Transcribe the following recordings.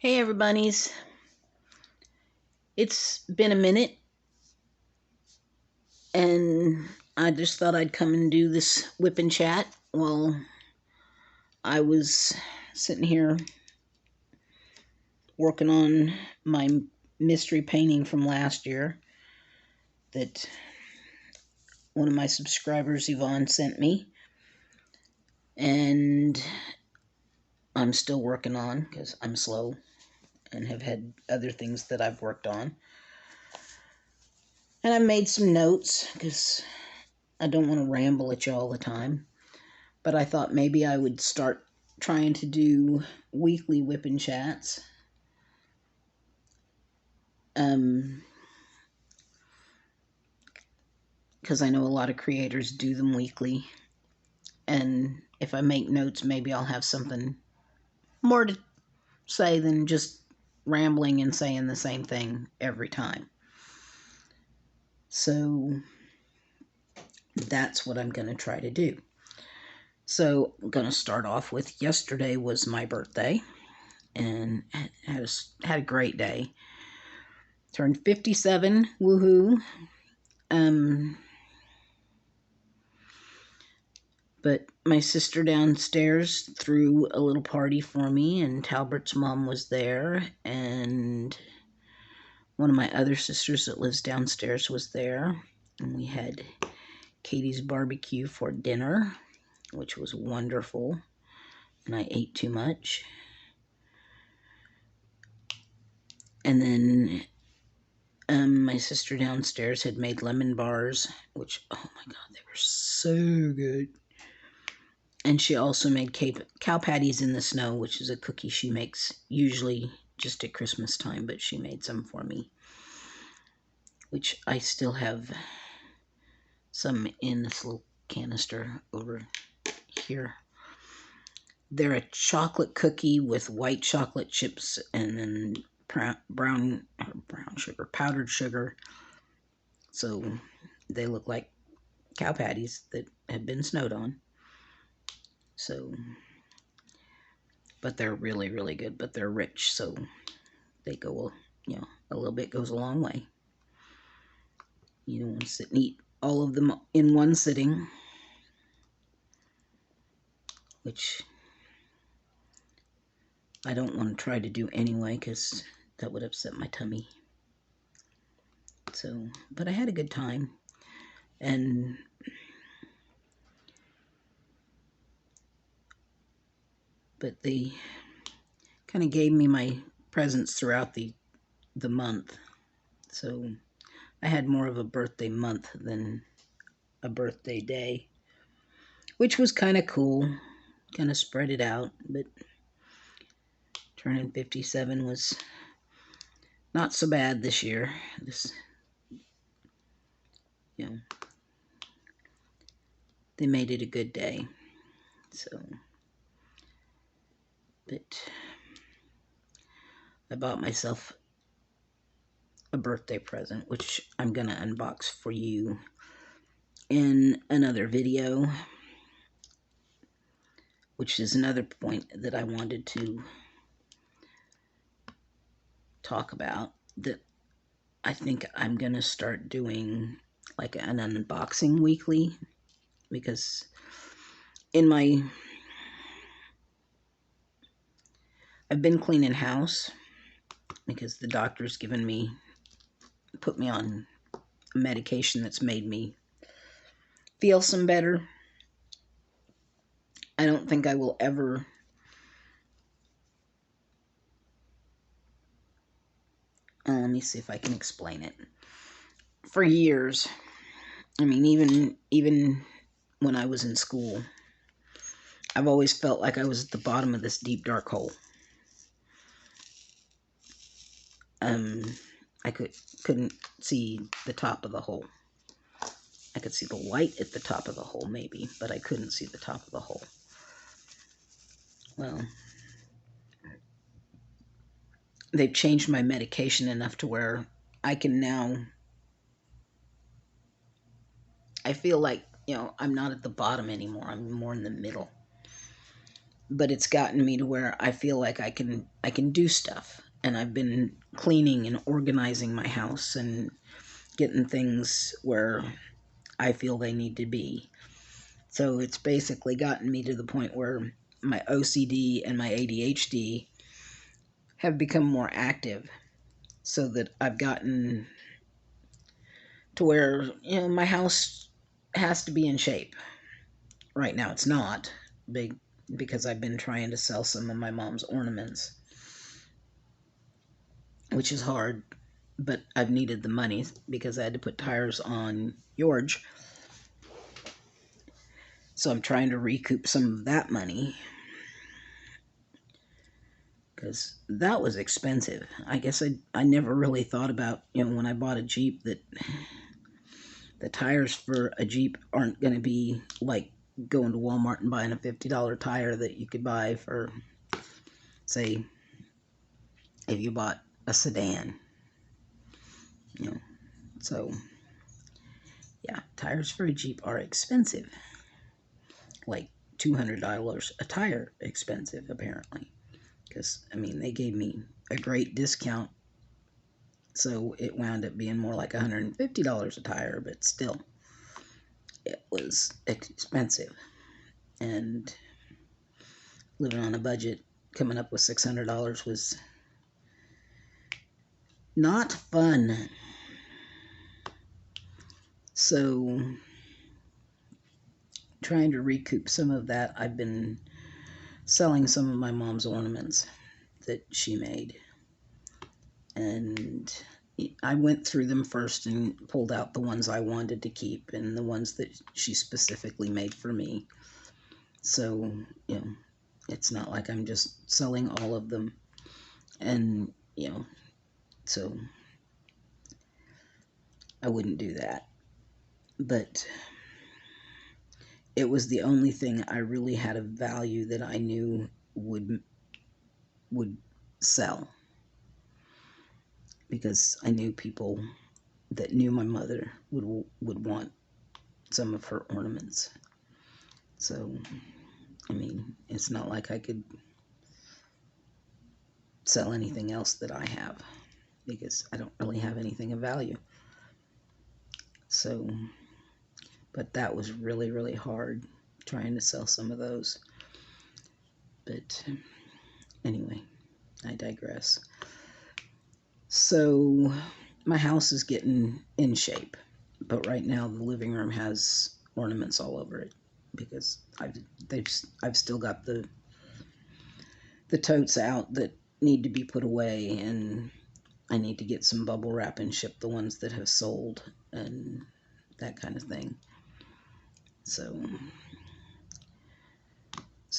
Hey everybody's. It's been a minute and I just thought I'd come and do this whip and chat while I was sitting here working on my mystery painting from last year that one of my subscribers, Yvonne, sent me. And I'm still working on because I'm slow and have had other things that I've worked on. And I made some notes because I don't want to ramble at you all the time. But I thought maybe I would start trying to do weekly whip and chats. Because I know a lot of creators do them weekly. And if I make notes, maybe I'll have something more to say than just rambling and saying the same thing every time. So that's what I'm going to try to do. So I'm going to start off with yesterday was my birthday. And had a great day. Turned 57, woohoo. But my sister downstairs threw a little party for me, and Talbert's mom was there, and one of my other sisters that lives downstairs was there, and we had Katie's barbecue for dinner, which was wonderful, and I ate too much. And then my sister downstairs had made lemon bars, which, oh my God, they were so good. And she also made cow patties in the snow, which is a cookie she makes usually just at Christmas time, but she made some for me, which I still have some in this little canister over here. They're a chocolate cookie with white chocolate chips and then brown sugar, powdered sugar. So they look like cow patties that have been snowed on. So, but they're really, really good, but they're rich, so they go, a little bit goes a long way. You don't want to sit and eat all of them in one sitting, which I don't want to try to do anyway, because that would upset my tummy. So, but I had a good time, but they kind of gave me my presents throughout the month, so I had more of a birthday month than a birthday day, which was kind of cool, kind of spread it out, but turning 57 was not so bad this year. They made it a good day. So, but I bought myself a birthday present, which I'm gonna unbox for you in another video, which is another point that I wanted to talk about, that I think I'm gonna start doing like an unboxing weekly, because I've been cleaning house because the doctor's put me on a medication that's made me feel some better. I don't think I will ever let me see if I can explain it. For years, I mean, even when I was in school, I've always felt like I was at the bottom of this deep, dark hole. I couldn't see the top of the hole. I could see the light at the top of the hole, maybe, but I couldn't see the top of the hole. Well, they've changed my medication enough to where I can now, I feel like, I'm not at the bottom anymore. I'm more in the middle. but it's gotten me to where I feel like I can do stuff. And I've been cleaning and organizing my house and getting things where I feel they need to be. So it's basically gotten me to the point where my OCD and my ADHD have become more active, so that I've gotten to where, my house has to be in shape. Right now it's not big, because I've been trying to sell some of my mom's ornaments, which is hard, but I've needed the money because I had to put tires on George. So I'm trying to recoup some of that money, because that was expensive. I guess I never really thought about, when I bought a Jeep, that the tires for a Jeep aren't going to be like going to Walmart and buying a $50 tire that you could buy for, say, if you bought a sedan. So yeah, tires for a Jeep are expensive. Like $200 a tire expensive, apparently. Because, they gave me a great discount, so it wound up being more like $150 a tire, but still, it was expensive. And living on a budget, coming up with $600 was not fun. So, trying to recoup some of that, I've been selling some of my mom's ornaments that she made. And I went through them first and pulled out the ones I wanted to keep and the ones that she specifically made for me. So, it's not like I'm just selling all of them. And, so I wouldn't do that. But it was the only thing I really had a value that I knew would sell, because I knew people that knew my mother would want some of her ornaments. So, it's not like I could sell anything else that I have, because I don't really have anything of value. So, but that was really, really hard, trying to sell some of those. But anyway, I digress. So my house is getting in shape, but right now the living room has ornaments all over it, because I've still got the totes out that need to be put away, and I need to get some bubble wrap and ship the ones that have sold and that kind of thing. So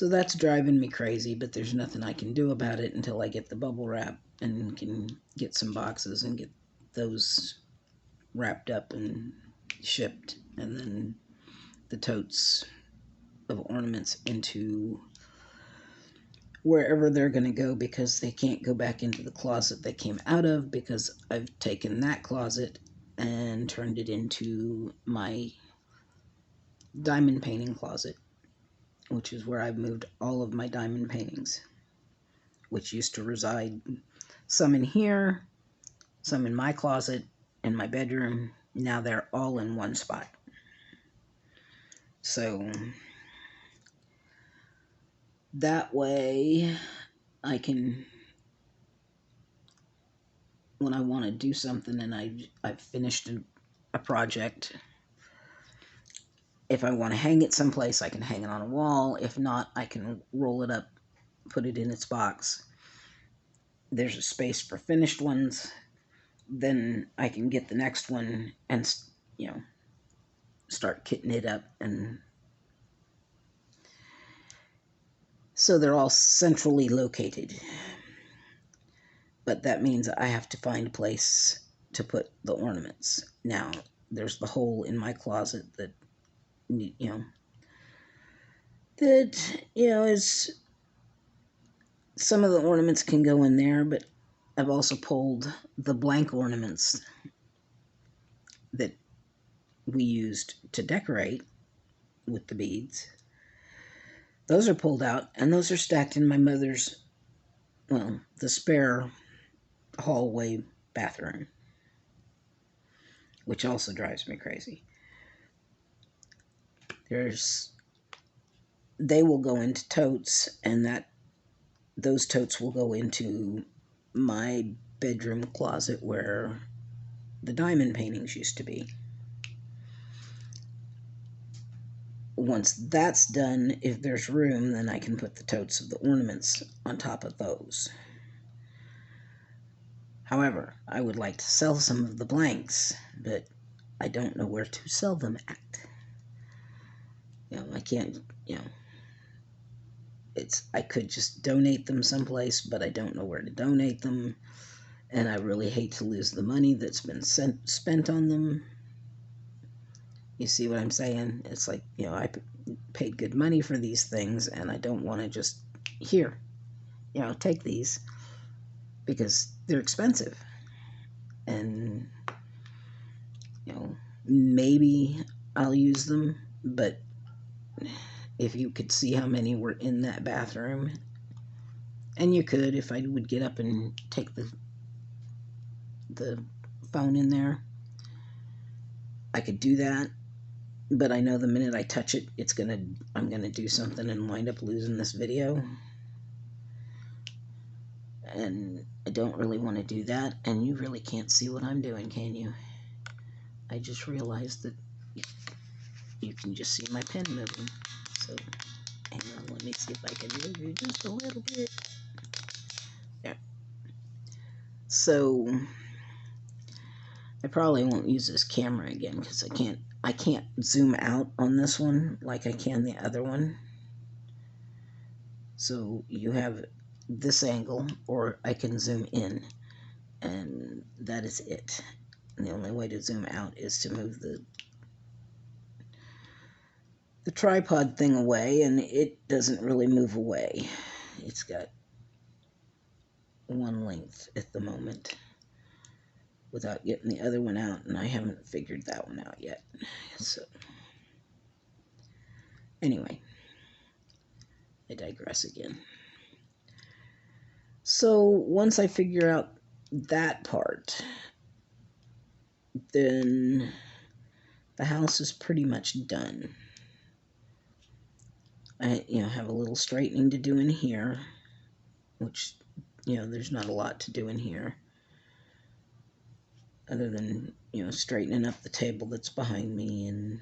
that's driving me crazy, but there's nothing I can do about it until I get the bubble wrap and can get some boxes and get those wrapped up and shipped, and then the totes of ornaments into wherever they're going to go, because they can't go back into the closet they came out of, because I've taken that closet and turned it into my diamond painting closet, which is where I've moved all of my diamond paintings, which used to reside some in here, some in my closet, in my bedroom. Now they're all in one spot. So that way I can, when I want to do something and I've finished a project, if I want to hang it someplace, I can hang it on a wall. If not, I can roll it up, put it in its box. There's a space for finished ones. Then I can get the next one and, start kitting it up. And so they're all centrally located. But that means I have to find a place to put the ornaments. Now, there's the hole in my closet that, is, some of the ornaments can go in there, but I've also pulled the blank ornaments that we used to decorate with the beads. Those are pulled out, and those are stacked in my mother's, well, the spare hallway bathroom, which also drives me crazy. They will go into totes, and those totes will go into my bedroom closet where the diamond paintings used to be. Once that's done, if there's room, then I can put the totes of the ornaments on top of those. However, I would like to sell some of the blanks, but I don't know where to sell them at. I can't, I could just donate them someplace, but I don't know where to donate them, and I really hate to lose the money that's been spent on them. You see what I'm saying? It's like, I paid good money for these things, and I don't want to just, here, take these, because they're expensive. And, maybe I'll use them, but if you could see how many were in that bathroom, and you could if I would get up and take the phone in there, I could do that, but I know the minute I touch it, I'm gonna do something and wind up losing this video, and I don't really want to do that. And you really can't see what I'm doing, can you? I just realized that you can just see my pen moving. So hang on, let me see if I can move you just a little bit. There. So I probably won't use this camera again because I can't zoom out on this one like I can the other one. So you have this angle, or I can zoom in, and that is it. And the only way to zoom out is to move the tripod thing away, and it doesn't really move away. It's got one length at the moment without getting the other one out, and I haven't figured that one out yet. So anyway, I digress again. So once I figure out that part, then the house is pretty much done. I have a little straightening to do in here, which there's not a lot to do in here other than straightening up the table that's behind me, and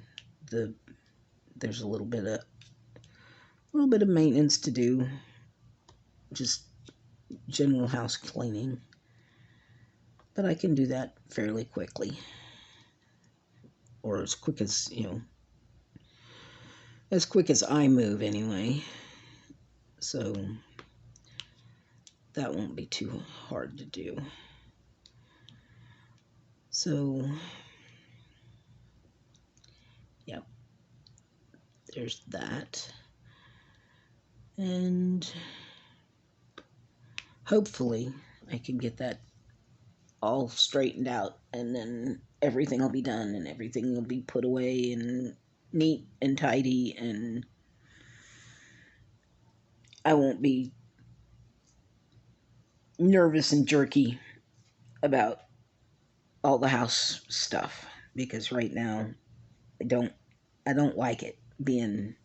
there's a little bit of maintenance to do, just general house cleaning, but I can do that fairly quickly, or as quick as I move anyway, so that won't be too hard to do. So yep, there's that, and hopefully I can get that all straightened out, and then everything will be done, and everything will be put away and neat and tidy, and I won't be nervous and jerky about all the house stuff, because right now I don't like it being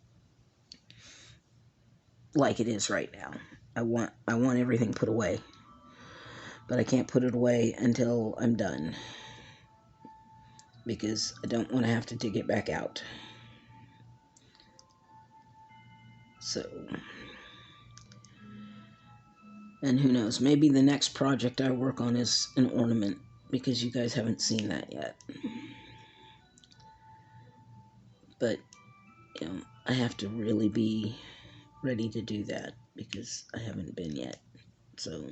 like it is right now. I want everything put away, but I can't put it away until I'm done, because I don't want to have to dig it back out. So, and who knows, maybe the next project I work on is an ornament, because you guys haven't seen that yet. But I have to really be ready to do that, because I haven't been yet. So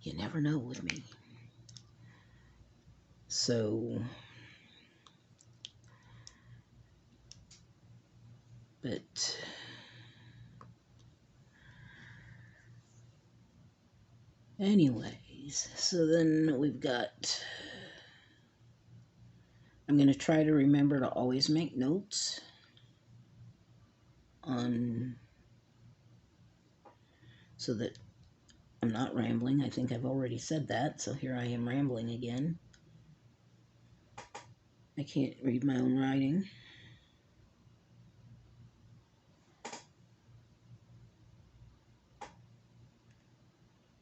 you never know with me. So, but anyways, so then we've got, I'm going to try to remember to always make notes on, so that I'm not rambling. I think I've already said that, so here I am rambling again. I can't read my own writing.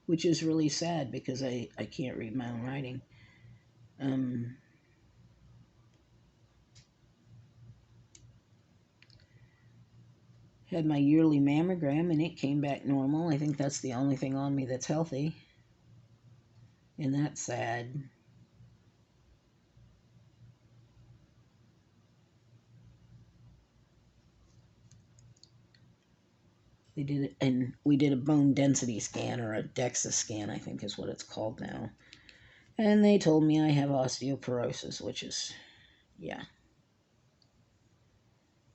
Which is really sad because I can't read my own writing. Had my yearly mammogram and it came back normal. I think that's the only thing on me that's healthy. And that's sad. They did it, and we did a bone density scan, or a DEXA scan, I think is what it's called now. And they told me I have osteoporosis, which is, yeah.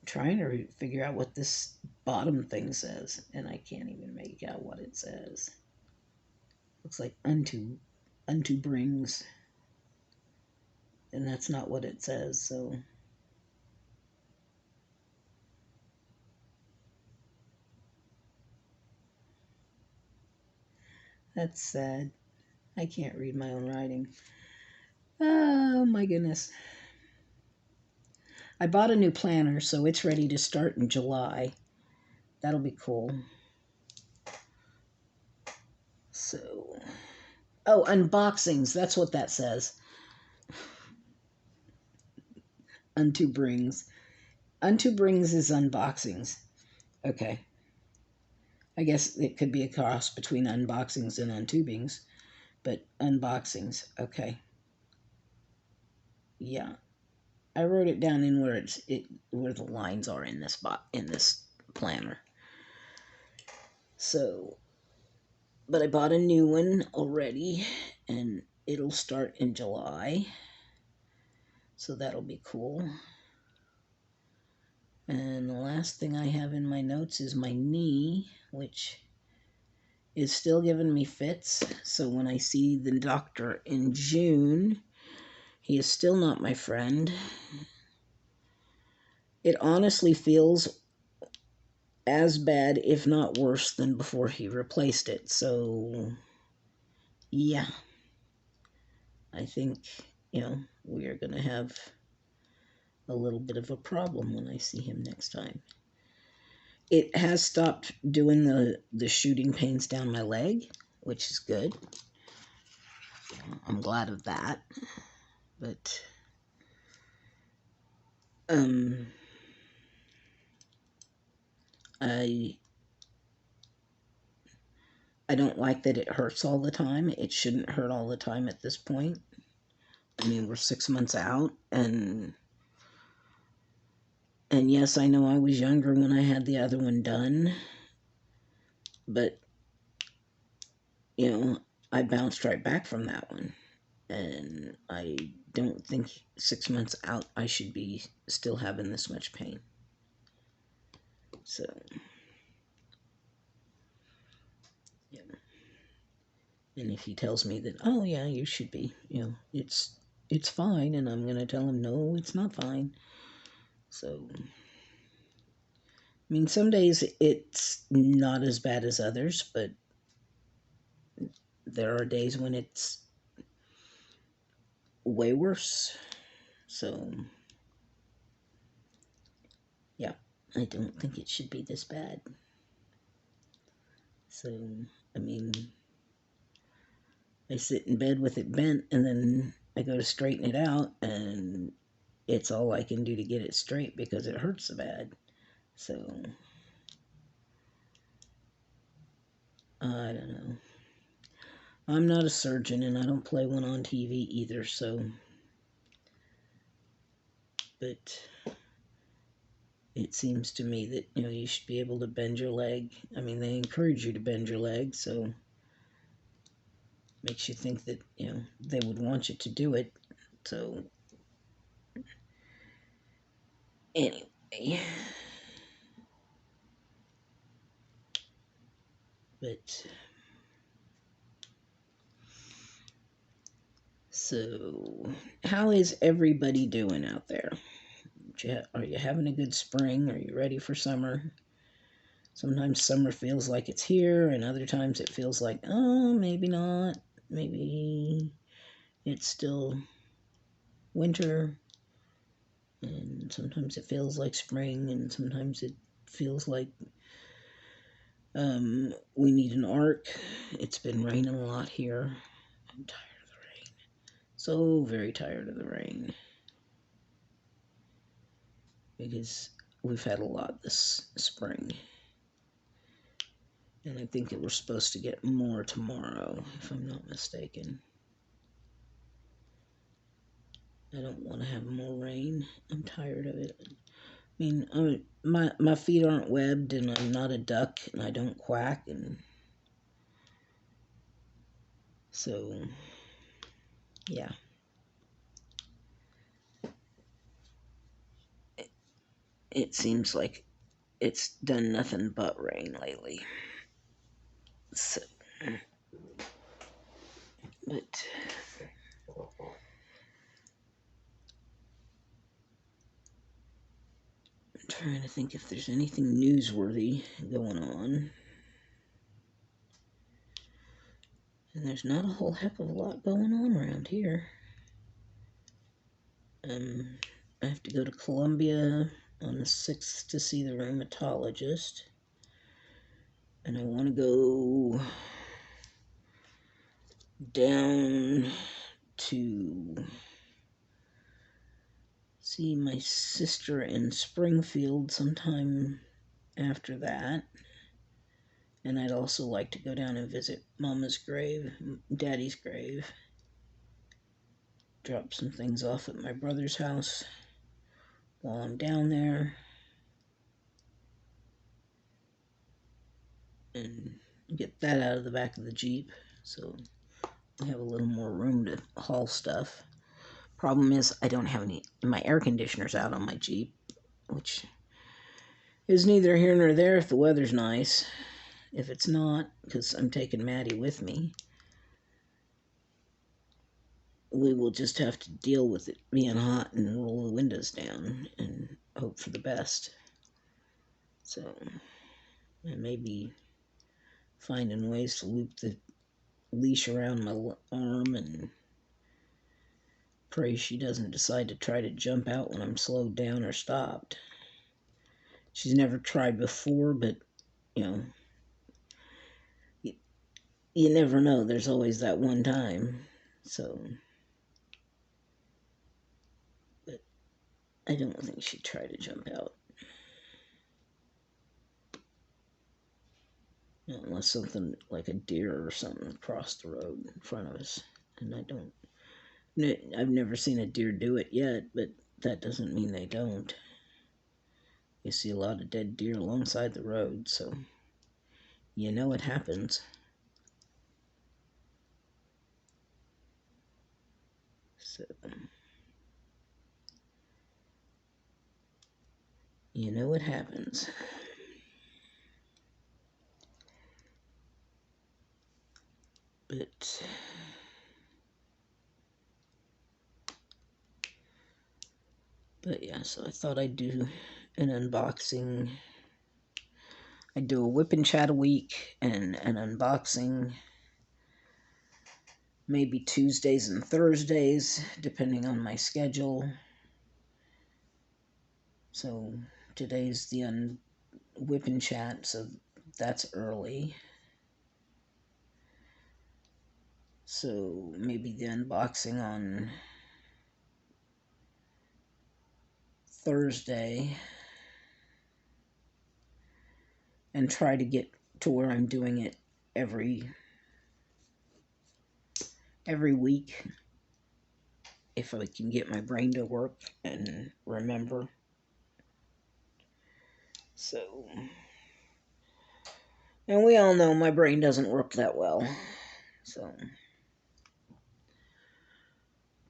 I'm trying to figure out what this bottom thing says, and I can't even make out what it says. Looks like unto brings, and that's not what it says, so. That's sad. I can't read my own writing. Oh my goodness. I bought a new planner, so it's ready to start in July. That'll be cool. So, oh, unboxings. That's what that says. Unto brings. Unto brings is unboxings. Okay. I guess it could be a cross between unboxings and untubings, but unboxings. Okay. Yeah. I wrote it down in where where the lines are in this planner. So, but I bought a new one already, and it'll start in July. So that'll be cool. And the last thing I have in my notes is my knee, which is still giving me fits. So when I see the doctor in June, he is still not my friend. It honestly feels as bad, if not worse, than before he replaced it. So, yeah. I think, we are going to have a little bit of a problem when I see him next time. It has stopped doing the shooting pains down my leg, which is good. I'm glad of that. But I don't like that it hurts all the time. It shouldn't hurt all the time at this point. I mean, we're 6 months out, and yes, I know I was younger when I had the other one done, but I bounced right back from that one, and I don't think 6 months out I should be still having this much pain. So, yeah. And if he tells me that, oh yeah, you should be, it's fine, and I'm gonna tell him, no, it's not fine. So, I mean, some days it's not as bad as others, but there are days when it's way worse. So, yeah, I don't think it should be this bad. So, I mean, I sit in bed with it bent, and then I go to straighten it out, and it's all I can do to get it straight because it hurts so bad. So, I don't know. I'm not a surgeon, and I don't play one on TV either, so. But it seems to me that, you should be able to bend your leg. I mean, they encourage you to bend your leg, so makes you think that, they would want you to do it. So, anyway. But, so, how is everybody doing out there? Are you having a good spring? Are you ready for summer? Sometimes summer feels like it's here, and other times it feels like, oh, maybe not. Maybe it's still winter. And sometimes it feels like spring, and sometimes it feels like we need an arc. It's been raining a lot here. I'm tired of the rain. So very tired of the rain. Because we've had a lot this spring. And I think that we're supposed to get more tomorrow, if I'm not mistaken. I don't want to have more rain. I'm tired of it. I mean, my feet aren't webbed, and I'm not a duck, and I don't quack, and so, yeah. It seems like it's done nothing but rain lately. So, but I'm trying to think if there's anything newsworthy going on. And there's not a whole heck of a lot going on around here. I have to go to Columbia on the 6th to see the rheumatologist. And I want to go down to see my sister in Springfield sometime after that. And I'd also like to go down and visit Mama's grave, Daddy's grave. Drop some things off at my brother's house while I'm down there. And get that out of the back of the Jeep so I have a little more room to haul stuff. Problem is, I don't have my air conditioner's out on my Jeep, which is neither here nor there if the weather's nice. If it's not, because I'm taking Maddie with me, we will just have to deal with it being hot and roll the windows down and hope for the best. So, I may be finding ways to loop the leash around my arm and pray she doesn't decide to try to jump out when I'm slowed down or stopped. She's never tried before, but, you know, you never know. There's always that one time. So, but I don't think she'd try to jump out. Unless something like a deer or something crossed the road in front of us. And I've never seen a deer do it yet, but that doesn't mean they don't. You see a lot of dead deer alongside the road, so you know it happens. So, you know it happens. But yeah, so I thought I'd do an unboxing. I'd do a WIP and chat a week and an unboxing maybe Tuesdays and Thursdays, depending on my schedule. So today's the WIP and chat, so that's early. So maybe the unboxing on Thursday, and try to get to where I'm doing it every week, if I can get my brain to work and remember. So, and we all know my brain doesn't work that well. So,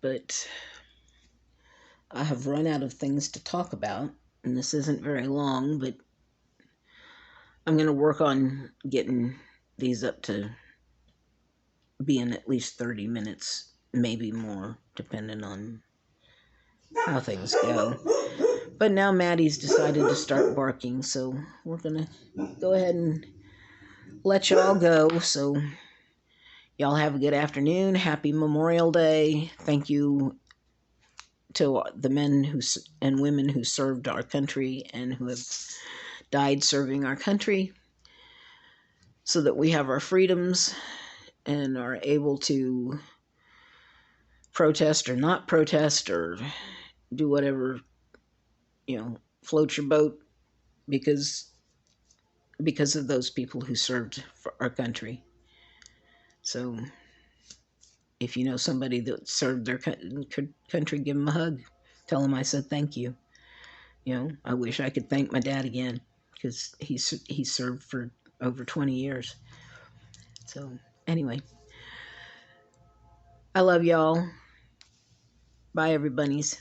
but I have run out of things to talk about, and this isn't very long, but I'm going to work on getting these up to being at least 30 minutes, maybe more, depending on how things go. But now Maddie's decided to start barking, so we're going to go ahead and let y'all go. So y'all have a good afternoon. Happy Memorial Day. Thank you to the men and women who served our country and who have died serving our country so that we have our freedoms and are able to protest or not protest or do whatever, float your boat because of those people who served for our country. So if you know somebody that served their country, give them a hug. Tell them I said thank you. I wish I could thank my dad again because he served for over 20 years. So anyway, I love y'all. Bye, everybody's.